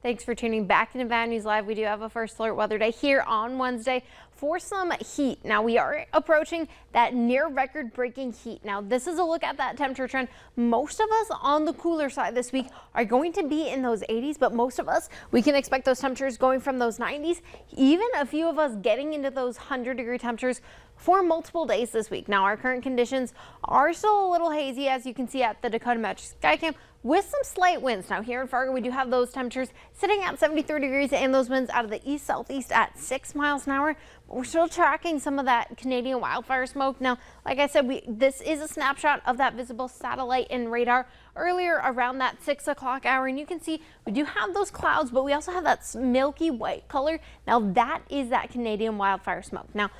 Thanks for tuning back into Bad News Live. We do have a first alert weather day here on Wednesday for some heat. Now we are approaching that near record breaking heat. Now this is a look at that temperature trend. Most of us on the cooler side this week are going to be in those 80s, but most of us, we can expect those temperatures going from those 90s, even a few of us getting into those 100-degree temperatures for multiple days this week. Now our current conditions are still a little hazy, as you can see at the Dakota Metro Skycam, with some slight winds. Now here in Fargo, we do have those temperatures sitting at 73 degrees and those winds out of the east-southeast at 6 miles an hour. But we're still tracking some of that Canadian wildfire smoke. Now, like I said, this is a snapshot of that visible satellite and radar earlier around that 6 o'clock hour. And you can see we do have those clouds, but we also have that milky white color. Now that is that Canadian wildfire smoke. Now,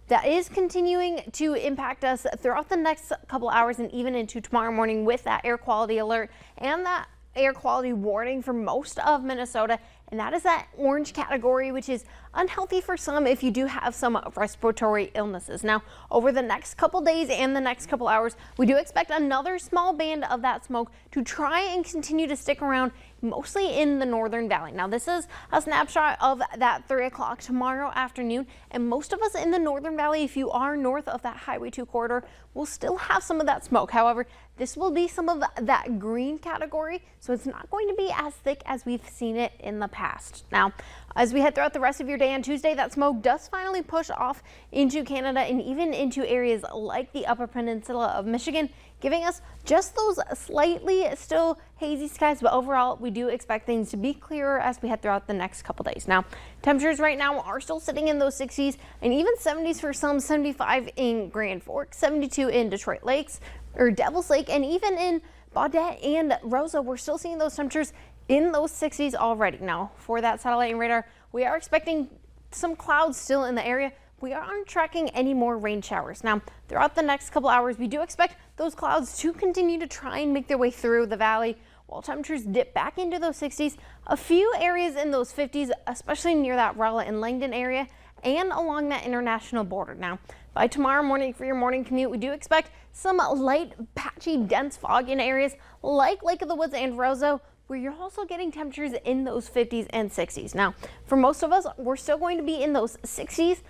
that is continuing to impact us throughout the next couple hours and even into tomorrow morning with that air quality alert and that air quality warning for most of Minnesota. And that is that orange category, which is unhealthy for some if you do have some respiratory illnesses. Now, over the next couple days and the next couple hours, we do expect another small band of that smoke to try and continue to stick around, mostly in the Northern Valley. Now, this is a snapshot of that 3 o'clock tomorrow afternoon, and most of us in the Northern Valley, if you are north of that Highway 2 corridor, will still have some of that smoke. However, this will be some of that green category, so it's not going to be as thick as we've seen it in the past. Now, as we head throughout the rest of your day on Tuesday, that smoke does finally push off into Canada and even into areas like the Upper Peninsula of Michigan, giving us just those slightly still hazy skies. But overall, we do expect things to be clearer as we head throughout the next couple days. Now, temperatures right now are still sitting in those 60s and even 70s for some, 75 in Grand Forks, 72 in Detroit Lakes or Devil's Lake, and even in Baudette and Rosa, we're still seeing those temperatures in those 60s already. Now, for that satellite and radar, we are expecting some clouds still in the area. We aren't tracking any more rain showers. Now, throughout the next couple hours, we do expect those clouds to continue to try and make their way through the valley while temperatures dip back into those 60s. A few areas in those 50s, especially near that Rolla and Langdon area and along that international border. Now, by tomorrow morning for your morning commute, we do expect some light, patchy, dense fog in areas like Lake of the Woods and Roseau, where you're also getting temperatures in those 50s and 60s. Now, for most of us, we're still going to be in those 60s,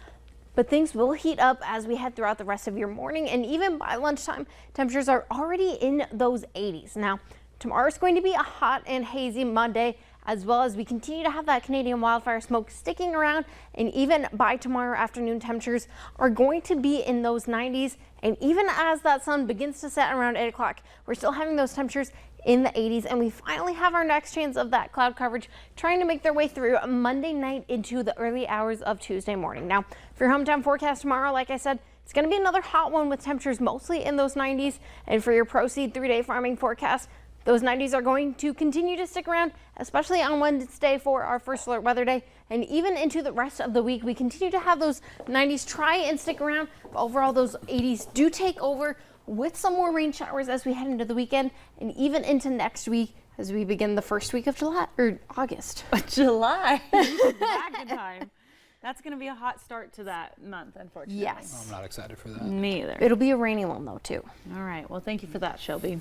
but things will heat up as we head throughout the rest of your morning, and even by lunchtime, temperatures are already in those 80s. Now, tomorrow is going to be a hot and hazy Monday, as well as we continue to have that Canadian wildfire smoke sticking around, and even by tomorrow afternoon, temperatures are going to be in those 90s. And even as that sun begins to set around 8 o'clock, we're still having those temperatures in the 80s, and we finally have our next chance of that cloud coverage trying to make their way through Monday night into the early hours of Tuesday morning. Now, for your hometown forecast tomorrow, like I said, it's going to be another hot one with temperatures mostly in those 90s. And for your Proseed 3-day farming forecast, those 90s are going to continue to stick around, especially on Wednesday for our first alert weather day. And even into the rest of the week, we continue to have those 90s try and stick around. But overall, those 80s do take over with some more rain showers as we head into the weekend and even into next week as we begin the first week of July or August. July. Back in time. That's going to be a hot start to that month, unfortunately. Yes. I'm not excited for that. Me either. It'll be a rainy one though, too. All right. Well, thank you for that, Shelby.